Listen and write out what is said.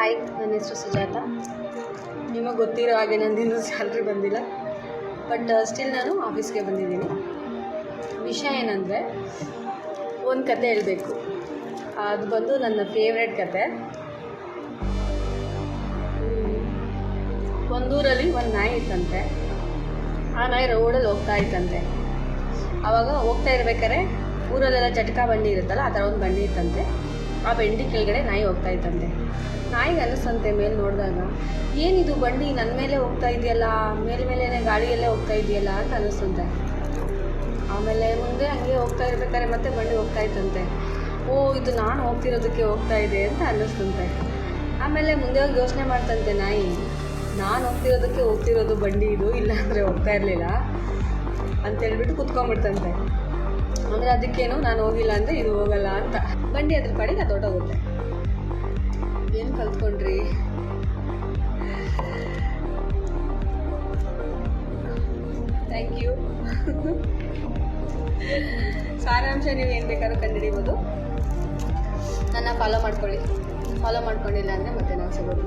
Hi, ನನ್ನ ಹೆಸರು ಸುಜಾತ. ನಿಮಗೆ ಗೊತ್ತಿರೋ ಹಾಗೆ ನಂದಿನ್ನೂ ಸ್ಯಾಲ್ರಿ ಬಂದಿಲ್ಲ, ಬಟ್ ಸ್ಟಿಲ್ ನಾನು ಆಫೀಸ್ಗೆ ಬಂದಿದ್ದೀನಿ. ವಿಷಯ ಏನಂದರೆ, ಒಂದು ಕತೆ ಹೇಳಬೇಕು. ಅದು ಬಂದು ನನ್ನ ಫೇವ್ರೆಟ್ ಕತೆ. ಒಂದೂರಲ್ಲಿ ಒಂದು ನಾಯಿ ಇತ್ತಂತೆ. ಆ ನಾಯಿ ರೋಡಲ್ಲಿ ಹೋಗ್ತಾ ಇತ್ತಂತೆ. ಆವಾಗ ಹೋಗ್ತಾ ಇರ್ಬೇಕಾದ್ರೆ ಊರಲ್ಲೆಲ್ಲ ಜಟಕಾ ಬಂಡಿ ಇರುತ್ತಲ್ಲ, ಆ ಥರ ಒಂದು ಬಂಡಿ ಇತ್ತಂತೆ. ಆ ಬಂಡಿ ಕೆಳಗಡೆ ನಾಯಿ ಹೋಗ್ತಾ ಇತ್ತಂತೆ. ನಾಯಿಗೆ ಅನ್ನಿಸ್ತಂತೆ ಮೇಲೆ ನೋಡಿದಾಗ, ಏನಿದು ಬಂಡಿ ನನ್ನ ಮೇಲೆ ಹೋಗ್ತಾ ಇದೆಯಲ್ಲ, ಮೇಲ್ಮೇಲೆ ಗಾಳಿಯಲ್ಲೇ ಹೋಗ್ತಾ ಇದೆಯಲ್ಲ ಅಂತ ಅನ್ನಿಸ್ತಂತೆ. ಆಮೇಲೆ ಮುಂದೆ ಹಂಗೆ ಹೋಗ್ತಾ ಇರ್ಬೇಕಾದ್ರೆ ಮತ್ತೆ ಬಂಡಿ ಹೋಗ್ತಾ ಇತ್ತಂತೆ. ಓ, ಇದು ನಾನು ಹೋಗ್ತಿರೋದಕ್ಕೆ ಹೋಗ್ತಾ ಇದೆ ಅಂತ ಅನ್ನಿಸ್ತಂತೆ. ಆಮೇಲೆ ಮುಂದೆ ಹೋಗಿ ಯೋಚನೆ ಮಾಡ್ತಂತೆ ನಾಯಿ, ನಾನು ಹೋಗ್ತಿರೋದು ಬಂಡಿ ಇದು, ಇಲ್ಲಾಂದರೆ ಹೋಗ್ತಾ ಇರಲಿಲ್ಲ ಅಂತೇಳ್ಬಿಟ್ಟು ಕುತ್ಕೊಂಡ್ಬಿಡ್ತಂತೆ. ಅಂದರೆ ಅದಕ್ಕೇನು, ನಾನು ಹೋಗಿಲ್ಲ ಅಂದರೆ ಇದು ಹೋಗಲ್ಲ ಅಂತ. ಬಂಡಿ ಅದ್ರ ಕಡೆಗೆ ಅದು ಹೊರಟೋಗುತ್ತೆ. ಏನು ಕಲ್ತ್ಕೊಂಡ್ರಿ? Thank you. ಸಾರಾಂಶ ನೀವು ಏನು ಬೇಕಾದ್ರೂ ಕಂಡುಹಿಡಿಬೋದು. ನನ್ನ ಫಾಲೋ ಮಾಡ್ಕೊಳ್ಳಿ. ಫಾಲೋ ಮಾಡ್ಕೊಂಡಿಲ್ಲ ಅಂದರೆ ಮತ್ತೆ ನಾವು ಸಿಗೋದು.